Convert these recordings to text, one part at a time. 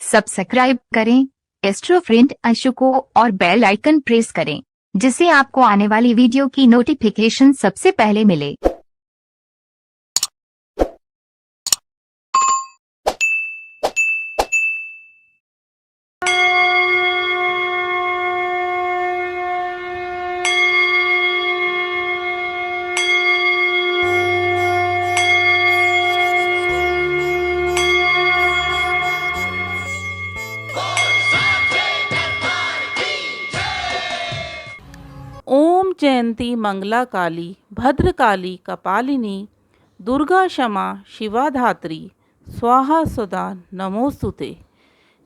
Subscribe करें astro friend Anshu को और बेल आइकन प्रेस करें, जिससे आपको आने वाली वीडियो की नोटिफिकेशन सबसे पहले मिले। ओम जयंती मंगला काली भद्रकाली कपालिनी दुर्गा क्षमा शिवा धात्री स्वाहा सुधा नमोस्तुते।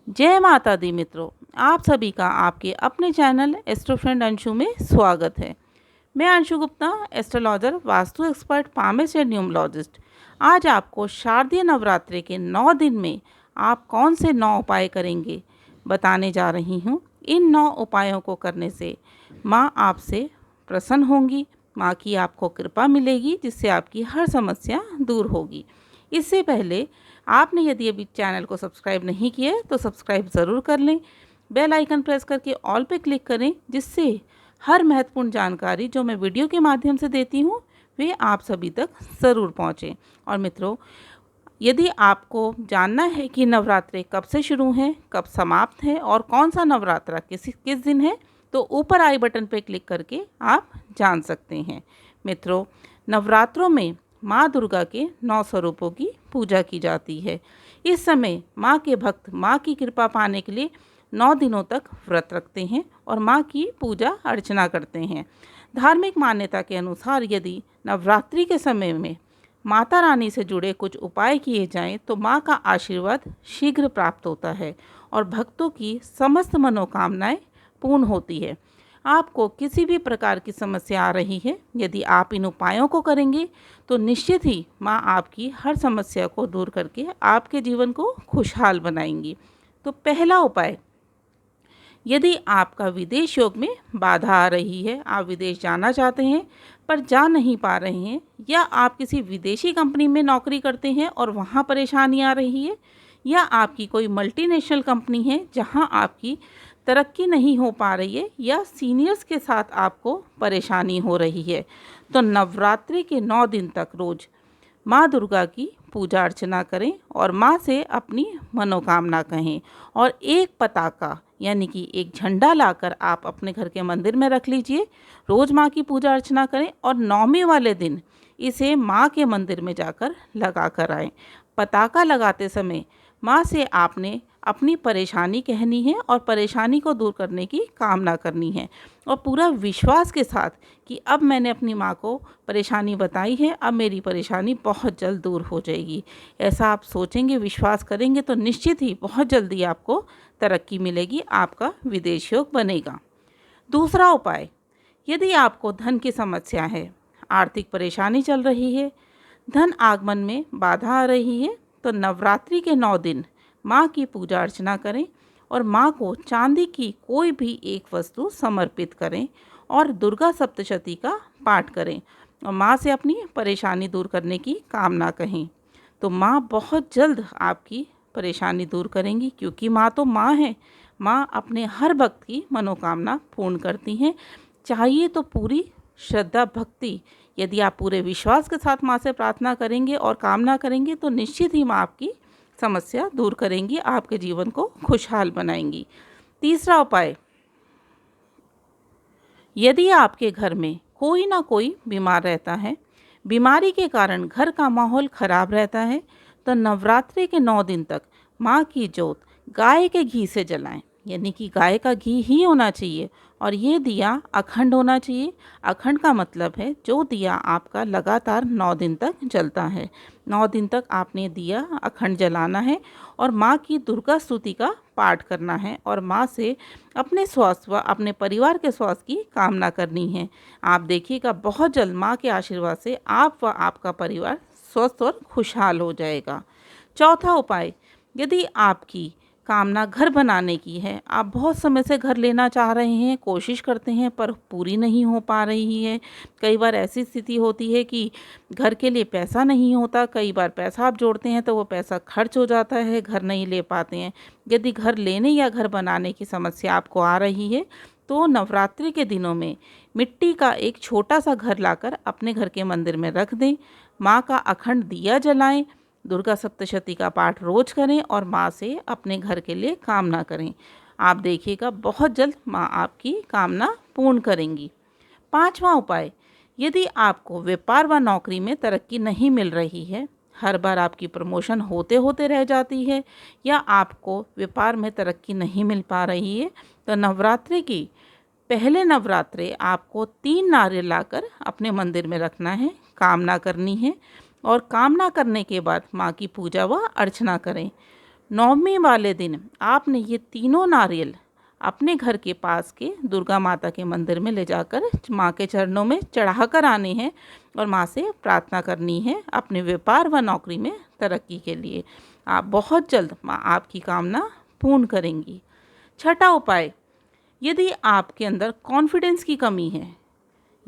जय माता दी मित्रों, आप सभी का आपके अपने चैनल एस्ट्रो फ्रेंड अंशु में स्वागत है। मैं Anshu Gupta, astrologer, vastu expert, palmist and numerologist. आज आपको शारदीय नवरात्रि के 9 दिन में आप कौन से 9 उपाय करेंगे बताने जा रही हूँ। इन 9 उपायों को करने से माँ आपसे प्रसन्न होंगी, माँ की आपको कृपा मिलेगी, जिससे आपकी हर समस्या दूर होगी। इससे पहले आपने यदि अभी चैनल को सब्सक्राइब नहीं किया है तो सब्सक्राइब ज़रूर कर लें। बेल आइकन प्रेस करके ऑल पे क्लिक करें, जिससे हर महत्वपूर्ण जानकारी जो मैं वीडियो के माध्यम से देती हूँ वे आप सभी तक ज़रूर पहुँचें। और मित्रों, यदि आपको जानना है कि नवरात्रि कब से शुरू है, कब समाप्त है और कौन सा नवरात्रा किस दिन है, तो ऊपर आई बटन पर क्लिक करके आप जान सकते हैं। मित्रों, नवरात्रों में माँ दुर्गा के 9 स्वरूपों की पूजा की जाती है। इस समय माँ के भक्त माँ की कृपा पाने के लिए 9 दिनों तक व्रत रखते हैं और माँ की पूजा अर्चना करते हैं। धार्मिक मान्यता के अनुसार यदि नवरात्रि के समय में माता रानी से जुड़े कुछ उपाय किए जाएं तो माँ का आशीर्वाद शीघ्र प्राप्त होता है और भक्तों की समस्त मनोकामनाएं पूर्ण होती है। आपको किसी भी प्रकार की समस्या आ रही है, यदि आप इन उपायों को करेंगे तो निश्चित ही माँ आपकी हर समस्या को दूर करके आपके जीवन को खुशहाल बनाएंगी। तो पहला उपाय, यदि आपका विदेश योग में बाधा आ रही है, आप विदेश जाना चाहते हैं पर जा नहीं पा रहे हैं, या आप किसी विदेशी कंपनी में नौकरी करते हैं और वहाँ परेशानी आ रही है, या आपकी कोई मल्टीनेशनल कंपनी है जहाँ आपकी तरक्की नहीं हो पा रही है, या सीनियर्स के साथ आपको परेशानी हो रही है, तो नवरात्रि के 9 दिन तक रोज़ माँ दुर्गा की पूजा अर्चना करें और माँ से अपनी मनोकामना कहें। और एक पताका यानी कि एक झंडा लाकर आप अपने घर के मंदिर में रख लीजिए। रोज़ माँ की पूजा अर्चना करें और 9वें वाले दिन इसे माँ के मंदिर में जाकर लगा कर आएँ। पताका लगाते समय माँ से आपने अपनी परेशानी कहनी है और परेशानी को दूर करने की कामना करनी है, और पूरा विश्वास के साथ कि अब मैंने अपनी माँ को परेशानी बताई है, अब मेरी परेशानी बहुत जल्द दूर हो जाएगी। ऐसा आप सोचेंगे, विश्वास करेंगे तो निश्चित ही बहुत जल्दी आपको तरक्की मिलेगी, आपका विदेश योग बनेगा। दूसरा उपाय, यदि आपको धन की समस्या है, आर्थिक परेशानी चल रही है, धन आगमन में बाधा आ रही है, तो नवरात्रि के 9 दिन माँ की पूजा अर्चना करें और माँ को चांदी की कोई भी एक वस्तु समर्पित करें और दुर्गा सप्तशती का पाठ करें और माँ से अपनी परेशानी दूर करने की कामना कहें। तो माँ बहुत जल्द आपकी परेशानी दूर करेंगी, क्योंकि माँ तो माँ है। माँ अपने हर भक्त की मनोकामना पूर्ण करती हैं। चाहिए तो पूरी श्रद्धा भक्ति, यदि आप पूरे विश्वास के साथ माँ से प्रार्थना करेंगे और कामना करेंगे तो निश्चित ही माँ आपकी समस्या दूर करेंगी, आपके जीवन को खुशहाल बनाएंगी। तीसरा उपाय, यदि आपके घर में कोई ना कोई बीमार रहता है, बीमारी के कारण घर का माहौल खराब रहता है, तो नवरात्रि के 9 दिन तक माँ की जोत गाय के घी से जलाएं, यानी कि गाय का घी ही होना चाहिए और ये दिया अखंड होना चाहिए। अखंड का मतलब है जो दिया आपका लगातार 9 दिन तक जलता है। 9 दिन तक आपने दिया अखंड जलाना है और माँ की दुर्गा स्तुति का पाठ करना है और माँ से अपने स्वास्थ्य व अपने परिवार के स्वास्थ्य की कामना करनी है। आप देखिएगा बहुत जल्द माँ के आशीर्वाद से आप व आपका परिवार स्वस्थ और खुशहाल हो जाएगा। चौथा उपाय, यदि आपकी कामना घर बनाने की है। आप बहुत समय से घर लेना चाह रहे हैं, कोशिश करते हैं पर पूरी नहीं हो पा रही है। कई बार ऐसी स्थिति होती है कि घर के लिए पैसा नहीं होता, कई बार पैसा आप जोड़ते हैं तो वो पैसा खर्च हो जाता है, घर नहीं ले पाते हैं। यदि घर लेने या घर बनाने की समस्या आपको आ रही है तो नवरात्रि के दिनों में मिट्टी का एक छोटा सा घर लाकर अपने घर के मंदिर में रख दें। माँ का अखंड दिया जलाएं, दुर्गा सप्तशती का पाठ रोज करें और माँ से अपने घर के लिए कामना करें। आप देखिएगा बहुत जल्द माँ आपकी कामना पूर्ण करेंगी। 5वां उपाय, यदि आपको व्यापार व नौकरी में तरक्की नहीं मिल रही है, हर बार आपकी प्रमोशन होते होते रह जाती है या आपको व्यापार में तरक्की नहीं मिल पा रही है, तो नवरात्रि की पहले नवरात्रे आपको 3 नारियल लाकर अपने मंदिर में रखना है, कामना करनी है और कामना करने के बाद माँ की पूजा व अर्चना करें। 9वीं वाले दिन आपने ये तीनों नारियल अपने घर के पास के दुर्गा माता के मंदिर में ले जाकर माँ के चरणों में चढ़ा कर आने हैं और माँ से प्रार्थना करनी है अपने व्यापार व नौकरी में तरक्की के लिए। आप बहुत जल्द माँ आपकी कामना पूर्ण करेंगी। 6ठा उपाय, यदि आपके अंदर कॉन्फिडेंस की कमी है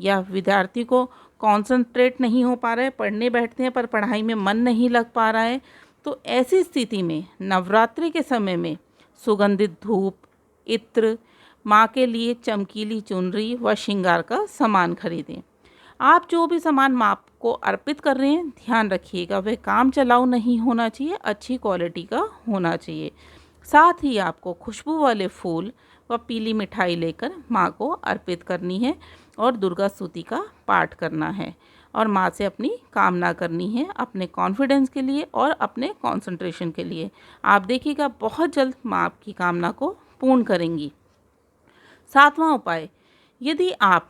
या विद्यार्थी को कंसंट्रेट नहीं हो पा रहा है, पढ़ने बैठते हैं पर पढ़ाई में मन नहीं लग पा रहा है, तो ऐसी स्थिति में नवरात्रि के समय में सुगंधित धूप, इत्र, माँ के लिए चमकीली चुनरी व श्रृंगार का सामान खरीदें। आप जो भी सामान माँ को अर्पित कर रहे हैं, ध्यान रखिएगा वह काम चलाऊ नहीं होना चाहिए, अच्छी क्वालिटी का होना चाहिए। साथ ही आपको खुशबू वाले फूल व पीली मिठाई लेकर माँ को अर्पित करनी है और दुर्गा स्तुति का पाठ करना है और माँ से अपनी कामना करनी है अपने कॉन्फिडेंस के लिए और अपने कंसंट्रेशन के लिए। आप देखिएगा बहुत जल्द माँ आपकी कामना को पूर्ण करेंगी। 7वां उपाय, यदि आप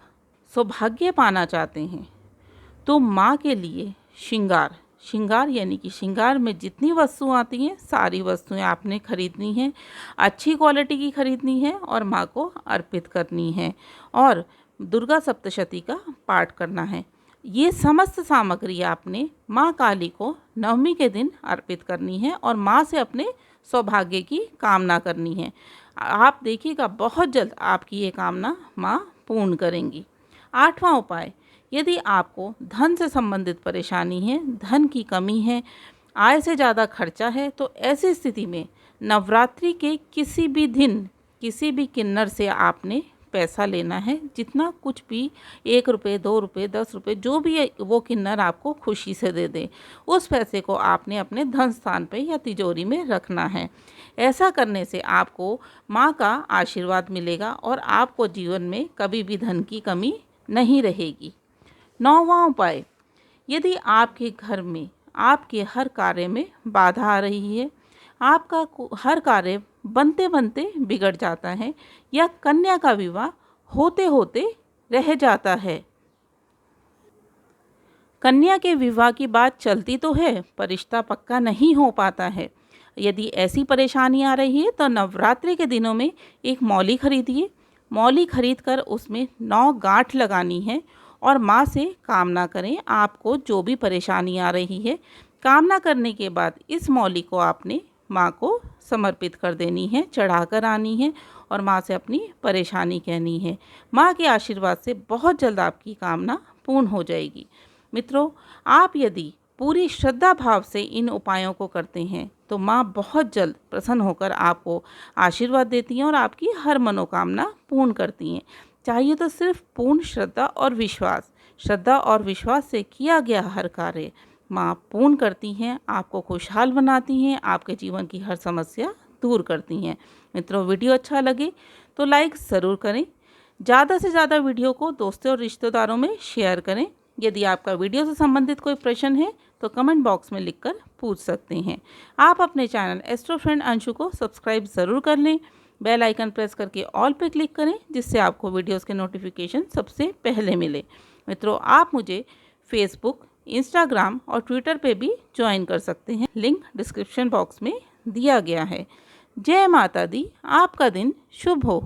सौभाग्य पाना चाहते हैं तो माँ के लिए श्रृंगार यानी कि श्रृंगार में जितनी वस्तु आती हैं सारी वस्तुएं आपने खरीदनी है, अच्छी क्वालिटी की खरीदनी है और माँ को अर्पित करनी है और दुर्गा सप्तशती का पाठ करना है। ये समस्त सामग्री आपने माँ काली को 9वीं के दिन अर्पित करनी है और माँ से अपने सौभाग्य की कामना करनी है। आप देखिएगा बहुत जल्द आपकी ये कामना माँ पूर्ण करेंगी। 8वां उपाय, यदि आपको धन से संबंधित परेशानी है, धन की कमी है, आय से ज़्यादा खर्चा है, तो ऐसी स्थिति में नवरात्रि के किसी भी दिन किसी भी किन्नर से आपने पैसा लेना है, जितना कुछ भी 1 रुपये 2 रुपये 10 रुपये जो भी वो किन्नर आपको खुशी से दे दे, उस पैसे को आपने अपने धन स्थान पे या तिजोरी में रखना है। ऐसा करने से आपको माँ का आशीर्वाद मिलेगा और आपको जीवन में कभी भी धन की कमी नहीं रहेगी। 9वां उपाय, यदि आपके घर में आपके हर कार्य में बाधा आ रही है, आपका हर कार्य बनते बनते बिगड़ जाता है या कन्या का विवाह होते होते रह जाता है, कन्या के विवाह की बात चलती तो है पर रिश्ता पक्का नहीं हो पाता है, यदि ऐसी परेशानी आ रही है तो नवरात्रि के दिनों में एक मौली खरीदिए। मौली खरीद कर उसमें 9 गांठ लगानी है और माँ से कामना करें। आपको जो भी परेशानी आ रही है, कामना करने के बाद इस मौली को आपने माँ को समर्पित कर देनी है, चढ़ा कर आनी है और माँ से अपनी परेशानी कहनी है। माँ के आशीर्वाद से बहुत जल्द आपकी कामना पूर्ण हो जाएगी। मित्रों, आप यदि पूरी श्रद्धा भाव से इन उपायों को करते हैं तो माँ बहुत जल्द प्रसन्न होकर आपको आशीर्वाद देती हैं और आपकी हर मनोकामना पूर्ण करती हैं। चाहिए तो सिर्फ पूर्ण श्रद्धा और विश्वास से किया गया हर कार्य माँ पूर्ण करती हैं, आपको खुशहाल बनाती हैं, आपके जीवन की हर समस्या दूर करती हैं। मित्रों, वीडियो अच्छा लगे तो लाइक ज़रूर करें, ज़्यादा से ज़्यादा वीडियो को दोस्तों और रिश्तेदारों में शेयर करें। यदि आपका वीडियो से संबंधित कोई प्रश्न है तो कमेंट बॉक्स में लिखकर पूछ सकते हैं। आप अपने चैनल एस्ट्रो फ्रेंड अंशु को सब्सक्राइब ज़रूर कर लें, बेल आइकन प्रेस करके ऑल पे क्लिक करें जिससे आपको वीडियोस के नोटिफिकेशन सबसे पहले मिले। मित्रों, आप मुझे फेसबुक, इंस्टाग्राम और ट्विटर पे भी ज्वाइन कर सकते हैं, लिंक डिस्क्रिप्शन बॉक्स में दिया गया है। जय माता दी, आपका दिन शुभ हो।